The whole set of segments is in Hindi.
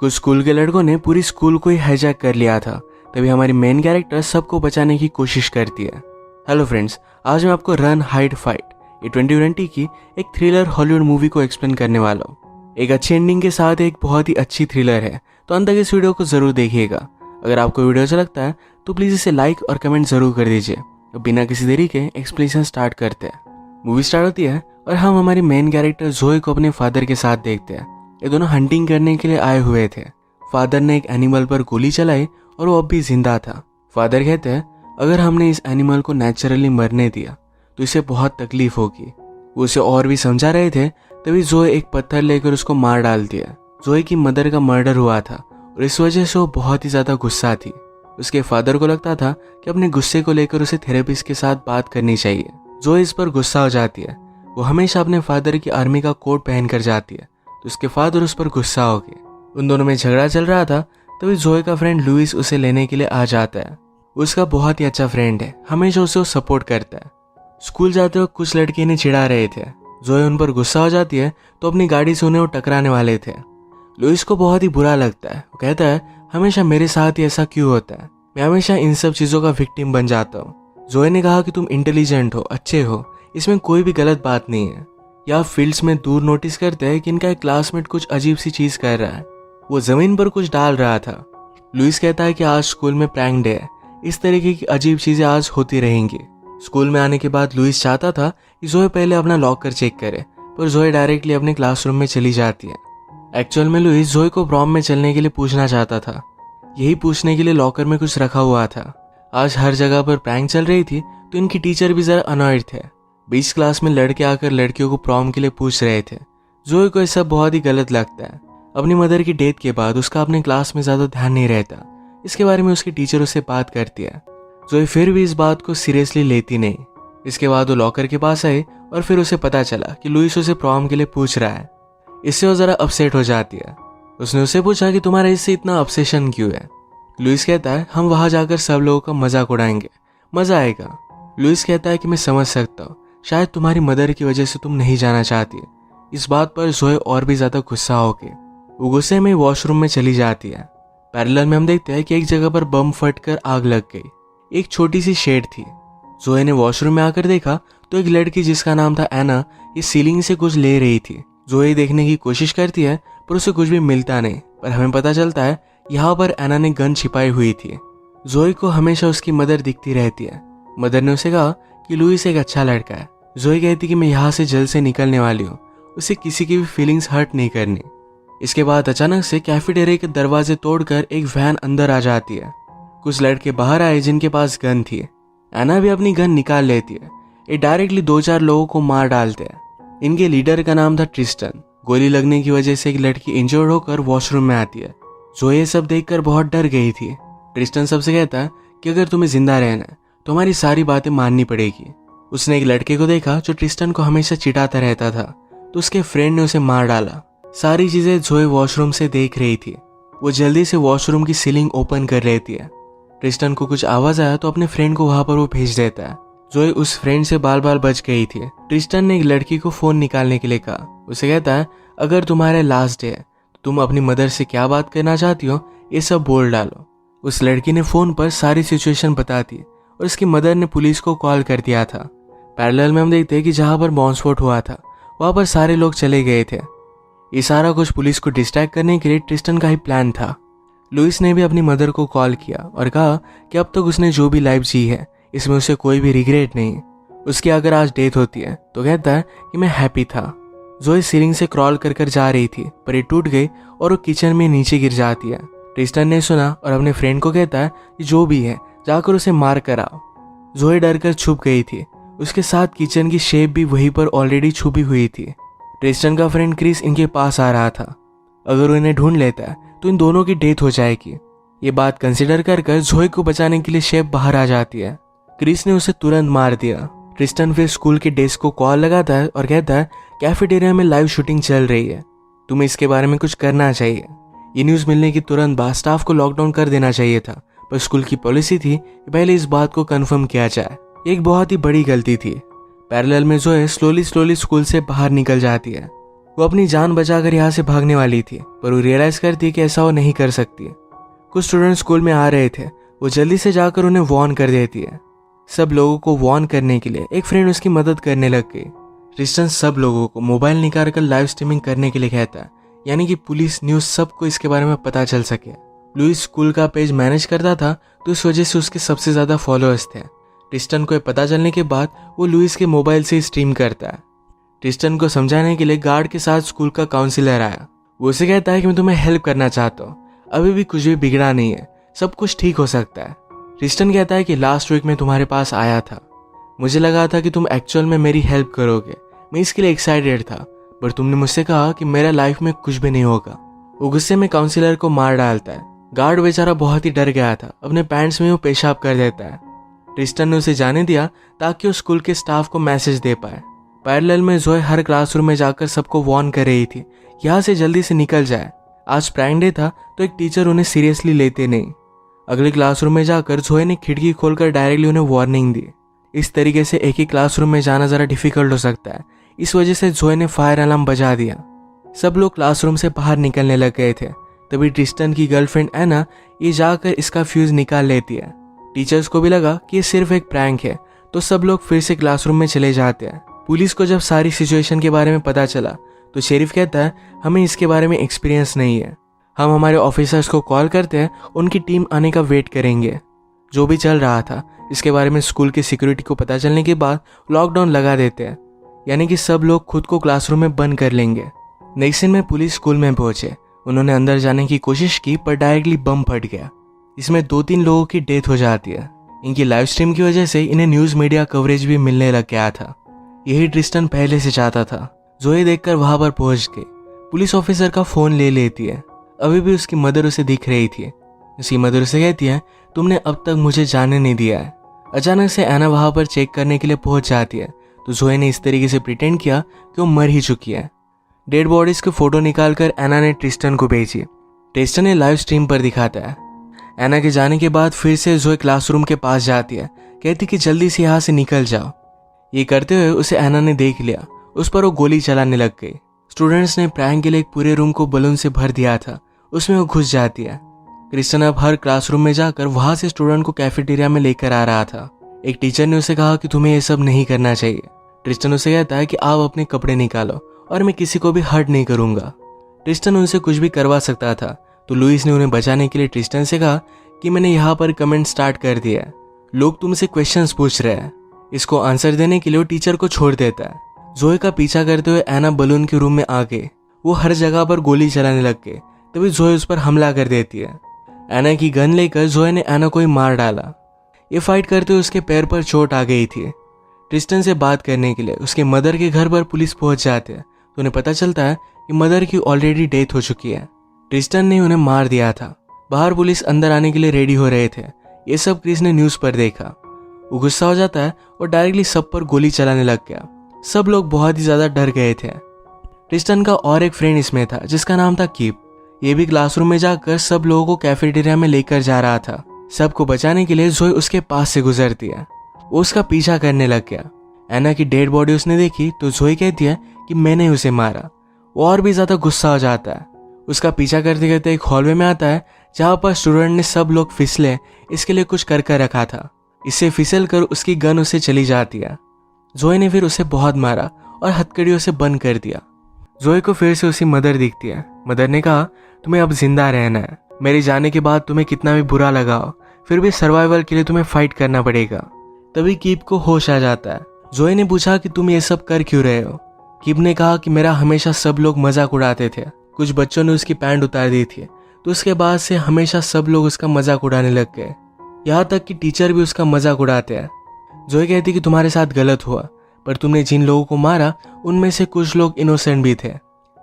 कुछ स्कूल के लड़कों ने पूरी स्कूल को ही हाईजैक कर लिया था। तभी हमारी मेन कैरेक्टर सबको बचाने की कोशिश करती है। हेलो फ्रेंड्स, आज मैं आपको रन हाइड फाइट ये 2020 की एक थ्रिलर हॉलीवुड मूवी को एक्सप्लेन करने वाला हूँ। एक अच्छी एंडिंग के साथ एक बहुत ही अच्छी थ्रिलर है, तो अंत तक इस वीडियो को जरूर देखिएगा। अगर आपको वीडियो अच्छा लगता है तो प्लीज़ इसे लाइक और कमेंट जरूर कर दीजिए। तो बिना किसी देरी के एक्सप्लेनेशन स्टार्ट करते हैं। मूवी स्टार्ट होती है और हम हमारी मेन कैरेक्टर जोए को अपने फादर के साथ देखते हैं। ये दोनों हंटिंग करने के लिए आए हुए थे। फादर ने एक एनिमल पर गोली चलाई और वो अब भी जिंदा था। फादर कहते हैं अगर हमने इस एनिमल को नेचुरली मरने दिया तो इसे बहुत तकलीफ होगी। वो उसे और भी समझा रहे थे, तभी जोए एक पत्थर लेकर उसको मार डालती है। जोए की मदर का मर्डर हुआ था और इस वजह से वो बहुत ही ज्यादा गुस्सा थी। उसके फादर को लगता था कि अपने गुस्से को लेकर उसे थेरेपिस्ट के साथ बात करनी चाहिए। जोए इस पर गुस्सा हो जाती है। वो हमेशा अपने फादर की आर्मी का कोट पहन कर जाती है, तो उसके फादर उस पर गुस्सा हो गए। उन दोनों में झगड़ा चल रहा था, तभी जोए का फ्रेंड लुइस उसे लेने के लिए आ जाता है। उसका बहुत ही अच्छा फ्रेंड है, हमेशा उसे वो सपोर्ट करता है। स्कूल जाते वक्त कुछ लड़के इन्हें चिढ़ा रहे थे। जोए उन पर गुस्सा हो जाती है तो अपनी गाड़ी से उन्हें वो टकराने वाले थे। लुइस को बहुत ही बुरा लगता है। वो कहता है हमेशा मेरे साथ ही ऐसा क्यों होता है, मैं हमेशा इन सब चीज़ों का विक्टिम बन जाता हूँ। जोए ने कहा कि तुम इंटेलिजेंट हो, अच्छे हो, इसमें कोई भी गलत बात नहीं है। या फील्ड्स में दूर नोटिस करते हैं कि इनका एक क्लासमेट कुछ अजीब सी चीज़ कर रहा है। वो जमीन पर कुछ डाल रहा था। लुइस कहता है कि आज स्कूल में प्रैंक डे है, इस तरीके की अजीब चीजें आज होती रहेंगी। स्कूल में आने के बाद लुइस चाहता था कि जोए पहले अपना लॉकर चेक करे, पर जोए डायरेक्टली अपने क्लासरूम में चली जाती है। एक्चुअल में लुइस जोए को प्रॉम में चलने के लिए पूछना चाहता था। यही पूछने के लिए लॉकर में कुछ रखा हुआ था। आज हर जगह पर प्रैंक चल रही थी, तो इनकी टीचर भी जरा अनॉयड थे। 20 क्लास में लड़के आकर लड़कियों को प्रॉम के लिए पूछ रहे थे। जोए को यह सब बहुत ही गलत लगता है। अपनी मदर की डेथ के बाद उसका अपने क्लास में ज्यादा ध्यान नहीं रहता। इसके बारे में उसकी टीचर उससे बात करती है। जोए फिर भी इस बात को सीरियसली लेती नहीं। इसके बाद वो लॉकर के पास आई और फिर उसे पता चला कि लुइस उसे प्रॉम के लिए पूछ रहा है। इससे वो जरा अपसेट हो जाती है। उसने उससे पूछा कि तुम्हारा इससे इतना ऑब्सेशन क्यों है। लुइस कहता है हम वहां जाकर सब लोगों का मजाक उड़ाएंगे, मजा आएगा। लुइस कहता है कि मैं समझ सकता हूँ, शायद तुम्हारी मदर की वजह से तुम नहीं जाना चाहती। इस बात पर जोए और भी ज्यादा गुस्सा हो गई। वो गुस्से में वॉशरूम में चली जाती है। पैरेलल में हम देखते हैं कि एक जगह पर बम फटकर आग लग गई। एक छोटी सी शेड थी। जोए ने वॉशरूम में आकर देखा तो एक लड़की जिसका नाम था एना, ये सीलिंग से कुछ ले रही थी। जोए देखने की कोशिश करती है पर उसे कुछ भी मिलता नहीं, पर हमें पता चलता है यहाँ पर एना ने गन छिपाई हुई थी। जोए को हमेशा उसकी मदर दिखती रहती है। मदर ने उसे कहा कि लुइस एक अच्छा लड़का है। जोए कहती कि मैं यहाँ से जल्द से निकलने वाली हूँ, उसे किसी की भी फीलिंग्स हर्ट नहीं करनी। इसके बाद अचानक से कैफेटेरिया के दरवाजे तोड़कर एक वैन अंदर आ जाती है। कुछ लड़के बाहर आए जिनके पास गन थी। एना भी अपनी गन निकाल लेती है। ये डायरेक्टली 2-4 लोगों को मार डालते हैं। इनके लीडर का नाम था ट्रिस्टन। गोली लगने की वजह से एक लड़की इंजर्ड होकर वॉशरूम में आती है। जो ये सब देखकर बहुत डर गई थी। ट्रिस्टन सबसे कहता है कि अगर तुम्हें जिंदा रहना है तो हमारी सारी बातें माननी पड़ेगी। उसने एक लड़के को देखा जो ट्रिस्टन को हमेशा चिढ़ाता रहता था, तो उसके फ्रेंड ने उसे मार डाला। सारी चीजें जोए वॉशरूम से देख रही थी। वो जल्दी से वॉशरूम की सीलिंग ओपन कर लेती है। ट्रिस्टन को कुछ आवाज आया तो अपने फ्रेंड को वहां पर वो भेज देता है। जोए उस फ्रेंड से बाल बाल बच गई थी। ट्रिस्टन ने एक लड़की को फोन निकालने के लिए कहा। उसे कहता है अगर तुम्हारे लास्ट डे है तो तुम अपनी मदर से क्या बात करना चाहती हो ये सब बोल डालो। उस लड़की ने फोन पर सारी सिचुएशन बता दी और उसकी मदर ने पुलिस को कॉल कर दिया था। पैरेलल में हम देखते हैं कि जहां पर बॉम्ब स्फोट हुआ था वहां पर सारे लोग चले गए थे। ये सारा कुछ पुलिस को डिस्ट्रैक्ट करने के लिए ट्रिस्टन का ही प्लान था। लुइस ने भी अपनी मदर को कॉल किया और कहा कि अब तक उसने जो भी लाइफ जी है इसमें उसे कोई भी रिग्रेट नहीं। उसकी अगर आज डेथ होती है तो कहता है कि मैं हैप्पी था। जोए सीलिंग से क्रॉल कर कर जा रही थी, पर ये टूट गई और वो किचन में नीचे गिर जाती है। ट्रिस्टन ने सुना और अपने फ्रेंड को कहता है कि जो भी है जाकर उसे मार कर आओ। जोए डर कर छुप गई थी। उसके साथ किचन की शेप भी वहीं पर ऑलरेडी छुपी हुई थी। ट्रिस्टन का फ्रेंड क्रिस इनके पास आ रहा था। अगर वो इन्हें ढूंढ लेता है तो इन दोनों की डेथ हो जाएगी। ये बात कंसिडर कर जोए को बचाने के लिए शेफ बाहर आ जाती है। क्रिस ने उसे तुरंत मार दिया। ट्रिस्टन फिर स्कूल के डेस्क को कॉल लगाता है और कहता है कैफेटेरिया में लाइव शूटिंग चल रही है, तुम्हें इसके बारे में कुछ करना चाहिए। ये न्यूज़ मिलने की तुरंत बाद स्टाफ को लॉकडाउन कर देना चाहिए था, पर स्कूल की पॉलिसी थी कि पहले इस बात को कंफर्म किया जाए। एक बहुत ही बड़ी गलती थी। पैरेलल में जोए स्लोली स्कूल से बाहर निकल जाती है। वो अपनी जान बचाकर यहाँ से भागने वाली थी, पर वो रियलाइज करती कि ऐसा वो नहीं कर सकती। कुछ स्टूडेंट स्कूल में आ रहे थे, वो जल्दी से जाकर उन्हें वार्न कर देती है। सब लोगों को वार्न करने के लिए एक फ्रेंड उसकी मदद करने लग गई। ट्रिस्टन सब लोगों को मोबाइल निकाल कर लाइव स्ट्रीमिंग करने के लिए कहता है, यानी कि पुलिस न्यूज़ सबको इसके बारे में पता चल सके। लुइस स्कूल का पेज मैनेज करता था, तो इस वजह से उसके सबसे ज़्यादा फॉलोअर्स थे। ट्रिस्टन को पता चलने के बाद वो लुइस के मोबाइल से स्ट्रीम करता है। ट्रिस्टन को समझाने के लिए गार्ड के साथ स्कूल का काउंसिलर आया। वो उसे कहता है कि मैं तुम्हें हेल्प करना चाहता हूँ, अभी भी कुछ भी बिगड़ा नहीं है, सब कुछ ठीक हो सकता है। ट्रिस्टन कहता है कि लास्ट वीक में तुम्हारे पास आया था, मुझे लगा था कि तुम एक्चुअल में मेरी हेल्प करोगे, मैं इसके लिए एक्साइटेड था, पर तुमने मुझसे कहा कि मेरा लाइफ में कुछ भी नहीं होगा। वो गुस्से में काउंसिलर को मार डालता है। गार्ड बेचारा बहुत ही डर गया था, अपने पैंट्स में वो पेशाब कर देता है। ट्रिस्टन ने उसे जाने दिया ताकि वो स्कूल के स्टाफ को मैसेज दे पाए। पैरेलल में जोए हर क्लासरूम में जाकर सबको वार्न कर रही थी, यहाँ से जल्दी से निकल जाए। आज प्रैंक डे था, तो एक टीचर उन्हें सीरियसली लेते नहीं। अगले क्लासरूम में जाकर जोए ने खिड़की खोलकर डायरेक्टली उन्हें वार्निंग दी। इस तरीके से एक ही क्लासरूम में जाना ज़रा डिफिकल्ट हो सकता है, इस वजह से जोए ने फायर अलार्म बजा दिया। सब लोग क्लासरूम से बाहर निकलने लग गए थे। तभी ट्रिस्टन की गर्लफ्रेंड एना ये जाकर इसका फ्यूज निकाल लेती है। टीचर्स को भी लगा कि ये सिर्फ एक प्रैंक है, तो सब लोग फिर से क्लासरूम में चले जाते हैं। पुलिस को जब सारी सिचुएशन के बारे में पता चला, तो शेरिफ कहता है हमें इसके बारे में एक्सपीरियंस नहीं है, हम हमारे ऑफिसर्स को कॉल करते हैं, उनकी टीम आने का वेट करेंगे। जो भी चल रहा था इसके बारे में स्कूल की सिक्योरिटी को पता चलने के बाद लॉकडाउन लगा देते हैं, यानी कि सब लोग खुद को क्लासरूम में बंद कर लेंगे। नेक्स्ट दिन में पुलिस स्कूल में पहुंचे। उन्होंने अंदर जाने की कोशिश की, पर डायरेक्टली बम फट गया। इसमें 2-3 लोगों की डेथ हो जाती है। इनकी लाइव स्ट्रीम की वजह से इन्हें न्यूज़ मीडिया कवरेज भी मिलने लग गया था। यही ट्रिस्टन पहले से चाहता था। जोए देखकर वहां पर पहुंच गई। पुलिस ऑफिसर का फोन ले लेती है। अभी भी उसकी मदर उसे दिख रही थी। उसकी मदर उसे कहती है तुमने अब तक मुझे जाने नहीं दिया है। अचानक से एना वहां पर चेक करने के लिए पहुंच जाती है, तो जोए ने इस तरीके से प्रिटेंड किया कि वो मर ही चुकी है। डेड बॉडीज की फोटो निकालकर एना ने ट्रिस्टन को भेजी। ट्रिस्टन ने लाइव स्ट्रीम पर दिखाता है। एना के जाने के बाद फिर से जोए क्लासरूम के पास जाती है, कहती कि जल्दी से यहाँ से निकल जाओ। ये करते हुए उसे एना ने देख लिया। उस पर वो गोली चलाने लग गई। स्टूडेंट्स ने प्रैंक के लिए एक पूरे रूम को बलून से भर दिया था, उसमें वो घुस जाती है। क्रिस्टन अब हर क्लासरूम में जाकर वहां से स्टूडेंट को कैफेटेरिया में लेकर आ रहा था। एक टीचर ने उसे कहा कि तुम्हें ये सब नहीं करना चाहिए। ट्रिस्टन उसे कहता है कि आप अपने कपड़े निकालो और मैं किसी को भी हर्ट नहीं करूंगा। ट्रिस्टन उनसे कुछ भी करवा सकता था, तो लुइस ने उन्हें बचाने के लिए ट्रिस्टन से कहा कि मैंने यहाँ पर कमेंट स्टार्ट कर दिया है, लोग तुमसे क्वेश्चंस पूछ रहे हैं। इसको आंसर देने के लिए वो टीचर को छोड़ देता है। जोए का पीछा करते हुए एना बलून के रूम में आ गई। वो हर जगह पर गोली चलाने लग गए। तभी जोए उस पर हमला कर देती है। एना की गन लेकर जोए ने एना को ही मार डाला। ये फाइट करते हुए उसके पैर पर चोट आ गई थी। ट्रिस्टन से बात करने के लिए उसके मदर के घर पर पुलिस पहुंच जाते हैं, तो उन्हें पता चलता है कि मदर की ऑलरेडी डेथ हो चुकी है। ट्रिस्टन ने उन्हें मार दिया था। बाहर पुलिस अंदर आने के लिए रेडी हो रहे थे। ये सब क्रिस ने न्यूज़ पर देखा। वो गुस्सा हो जाता है और डायरेक्टली सब पर गोली चलाने लग गया। सब लोग बहुत ही ज़्यादा डर गए थे। ट्रिस्टन का और एक फ्रेंड इसमें था जिसका नाम था कीप। ये भी क्लासरूम में जाकर सब लोगों को कैफेटेरिया में लेकर जा रहा था। सबको बचाने के लिए जोए उसके पास से गुजरती है। वो उसका पीछा करने लग गया। एना की डेड बॉडी उसने देखी तो जोए कहती है कि मैंने उसे मारा। वो और भी ज़्यादा गुस्सा हो जाता है। उसका पीछा करते करते एक हॉलवे में आता है जहाँ पर स्टूडेंट ने सब लोग फिसले इसके लिए कुछ कर रखा था। इससे फिसल कर उसकी गन उसे चली जाती है। जोए ने फिर उसे बहुत मारा और हथकड़ियों से बंद कर दिया। जोए को फिर से उसकी मदर दिखती है। मदर ने कहा तुम्हें अब जिंदा रहना है। मेरे जाने के बाद तुम्हें कितना भी बुरा लगा हो, फिर भी सर्वाइवल के लिए तुम्हें फाइट करना पड़ेगा। तभी कीप को होश आ जाता है। जोए ने पूछा कि तुम ये सब कर क्यों रहे हो। कीप ने कहा कि मेरा हमेशा सब लोग मजाक उड़ाते थे। कुछ बच्चों ने उसकी पैंट उतार दी थी, तो उसके बाद से हमेशा सब लोग उसका मजाक उड़ाने लग गए। यहाँ तक कि टीचर भी उसका मजाक उड़ाते हैं। जोए कहती कि तुम्हारे साथ गलत हुआ, पर तुमने जिन लोगों को मारा उनमें से कुछ लोग इनोसेंट भी थे।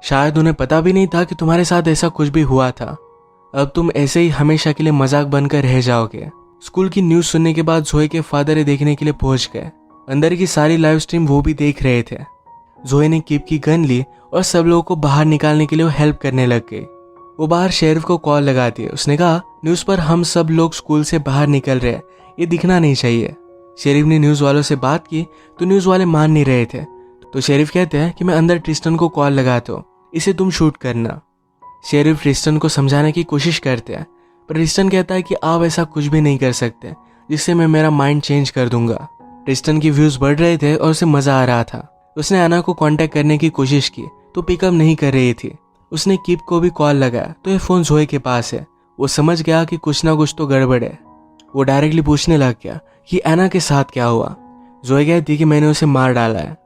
शायद उन्हें पता भी नहीं था कि तुम्हारे साथ ऐसा कुछ भी हुआ था। अब तुम ऐसे ही हमेशा के लिए मजाक बनकर रह जाओगे। स्कूल की न्यूज़ सुनने के बाद जोए के फादर ये देखने के लिए पहुंच गए। अंदर की सारी लाइव स्ट्रीम वो भी देख रहे थे। जोए ने कीप की गन ली और सब लोगों को बाहर निकालने के लिए वो हेल्प करने लग गई। वो बाहर शेरिफ को कॉल लगाती है। उसने कहा न्यूज़ पर हम सब लोग स्कूल से बाहर निकल रहे हैं, ये दिखना नहीं चाहिए। शेरिफ ने न्यूज़ वालों से बात की तो न्यूज़ वाले मान नहीं रहे थे। तो शेरिफ कहते हैं कि मैं अंदर ट्रिस्टन को कॉल लगाता हूँ, इसे तुम शूट करना। शेरिफ ट्रिस्टन को समझाने की कोशिश करते हैं, पर ट्रिस्टन कहता है कि आप ऐसा कुछ भी नहीं कर सकते जिससे मैं मेरा माइंड चेंज कर दूंगा। ट्रिस्टन की व्यूज बढ़ रहे थे और उसे मजा आ रहा था। उसने एना को कांटेक्ट करने की कोशिश की तो पिकअप नहीं कर रही थी। उसने कीप को भी कॉल लगाया तो ये फोन जोए के पास है। वो समझ गया कि कुछ ना कुछ तो गड़बड़ है। वो डायरेक्टली पूछने लग गया कि एना के साथ क्या हुआ। जोए कहती कि मैंने उसे मार डाला है।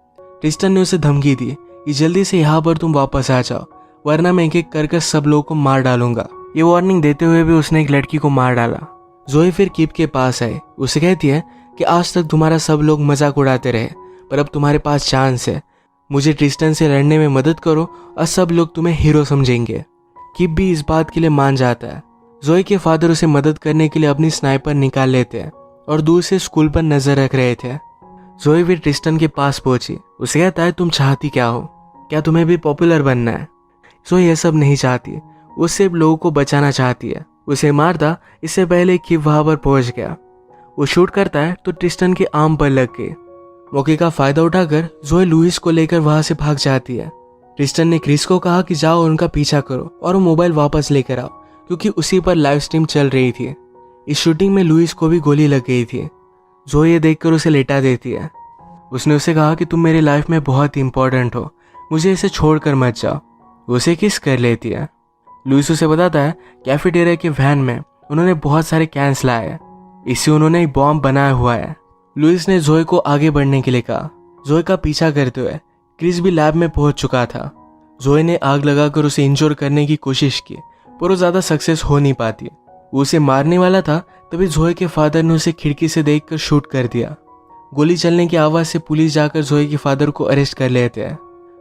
ट्रिस्टन ने उसे धमकी दी कि जल्दी से यहाँ पर तुम वापस आ जाओ, वरना मैं एक एक कर सब लोगों को मार डालूंगा। ये वार्निंग देते हुए भी उसने एक लड़की को मार डाला। जोए फिर कीप के पास आई। उसे कहती है कि आज तक तुम्हारा सब लोग मजाक उड़ाते रहे, पर अब तुम्हारे पास चांस है। मुझे ट्रिस्टन से लड़ने में मदद करो और सब लोग तुम्हें हीरो समझेंगे। कीप भी इस बात के लिए मान जाता है। जोए के फादर उसे मदद करने के लिए अपनी स्नाइपर निकाल लेते हैं और दूर से स्कूल पर नजर रख रहे थे। जोए भी ट्रिस्टन के पास पहुंची। उसे कहता है तुम चाहती क्या हो, क्या तुम्हें भी पॉपुलर बनना है? जोए ये सब नहीं चाहती, वो सिर्फ लोगों को बचाना चाहती है। उसे मारता इससे पहले कीप वहां पर पहुंच गया। वो शूट करता है तो ट्रिस्टन के आर्म पर लग गई। मौके का फायदा उठाकर जोए लुइस को लेकर वहां से भाग जाती है। ट्रिस्टन ने क्रिस को कहा कि जाओ उनका पीछा करो और वो मोबाइल वापस लेकर आओ, क्योंकि उसी पर लाइव स्ट्रीम चल रही थी। इस शूटिंग में लुइस को भी गोली लग गई थी। जोए ये देखकर उसे लेटा देती है। उसने उसे कहा कि तुम मेरी लाइफ में बहुत इंपॉर्टेंट हो, मुझे इसे छोड़कर मत जाओ। वो उसे किस कर लेती है। लुइस उसे बताता है कैफेटेरिया के वैन में उन्होंने बहुत सारे कैंस लाए हैं, इससे उन्होंने एक बॉम्ब बनाया हुआ है। लुइस ने जोए को आगे बढ़ने के लिए कहा। जोए का पीछा करते हुए क्रिस भी लैब में पहुंच चुका था। जोए ने आग लगाकर उसे इंजोर करने की कोशिश की, पर वो ज्यादा सक्सेस हो नहीं पाती। वो उसे मारने वाला था, तभी जोए के फादर ने उसे खिड़की से देखकर शूट कर दिया। गोली चलने की आवाज से पुलिस जाकर जोए के फादर को अरेस्ट कर लेते हैं।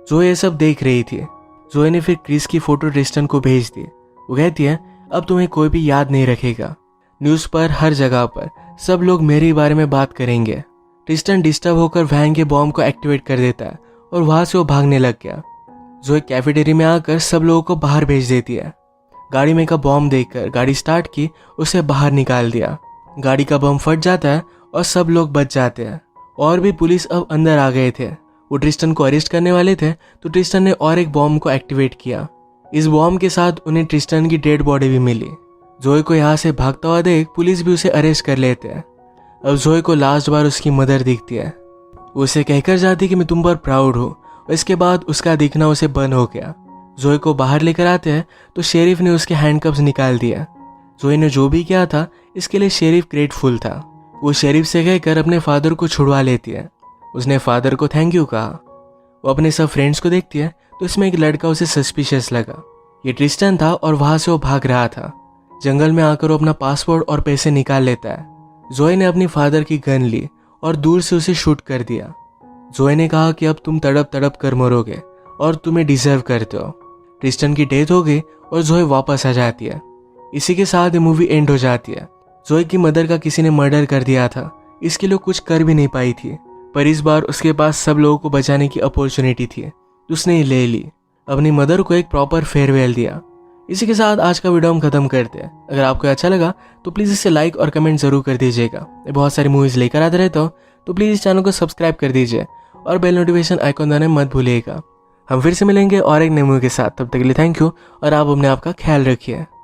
जोए ये सब देख रही थी। जोए ने फिर क्रिस की फोटो ट्रिस्टन को भेज दी। वो कहती है अब तुम्हें कोई भी याद नहीं रखेगा, न्यूज पर हर जगह पर सब लोग मेरे बारे में बात करेंगे। ट्रिस्टन डिस्टर्ब होकर वैन के बॉम्ब को एक्टिवेट कर देता है और वहां से वो भागने लग गया। जोए कैफेटेरिया में आकर सब लोगों को बाहर भेज देती है। गाड़ी में का बॉम्ब देखकर गाड़ी स्टार्ट की, उसे बाहर निकाल दिया। गाड़ी का बम फट जाता है और सब लोग बच जाते हैं। और भी पुलिस अब अंदर आ गए थे। वो ट्रिस्टन को अरेस्ट करने वाले थे तो ट्रिस्टन ने और एक बॉम्ब को एक्टिवेट किया। इस बॉम्ब के साथ उन्हें ट्रिस्टन की डेड बॉडी भी मिली। जोए को यहाँ से भागता हुआ देख पुलिस भी उसे अरेस्ट कर लेते हैं। अब जोए को लास्ट बार उसकी मदर दिखती है। वो उसे कहकर जाती कि मैं तुम पर प्राउड हूँ, और इसके बाद उसका दिखना उसे बंद हो गया। जोए को बाहर लेकर आते हैं तो शेरिफ ने उसके हैंडकफ्स निकाल दिया। जोए ने जो भी किया था इसके लिए शेरिफ ग्रेटफुल था। वो शेरिफ से कहकर अपने फादर को छुड़वा लेती है। उसने फादर को थैंक यू कहा। वो अपने सब फ्रेंड्स को देखती है तो इसमें एक लड़का उसे सस्पिशियस लगा। ये ट्रिस्टन था और वहां से वो भाग रहा था। जंगल में आकर वो अपना पासपोर्ट और पैसे निकाल लेता है। जोए ने अपनी फादर की गन ली और दूर से उसे शूट कर दिया। जोए ने कहा कि अब तुम तड़प तड़प कर मरोगे और तुम्हें डिजर्व करते हो। ट्रिस्टन की डेथ हो गई और जोए वापस आ जाती है। इसी के साथ ये मूवी एंड हो जाती है। जोए की मदर का किसी ने मर्डर कर दिया था, इसके लिए कुछ कर भी नहीं पाई थी, पर इस बार उसके पास सब लोगों को बचाने की अपॉर्चुनिटी थी, उसने ले ली। अपनी मदर को एक प्रॉपर फेयरवेल दिया। इसी के साथ आज का वीडियो हम खत्म करते हैं। अगर आपको अच्छा लगा तो प्लीज़ इसे लाइक और कमेंट जरूर कर दीजिएगा। मैं बहुत सारी मूवीज़ लेकर आते रहता हूँ, तो प्लीज़ इस चैनल को सब्सक्राइब कर दीजिए और बेल नोटिफिकेशन आइकॉन दबाना मत भूलिएगा। हम फिर से मिलेंगे और एक नई मूवी के साथ। तब तक के लिए थैंक यू और आप अपने आप का ख्याल रखिए।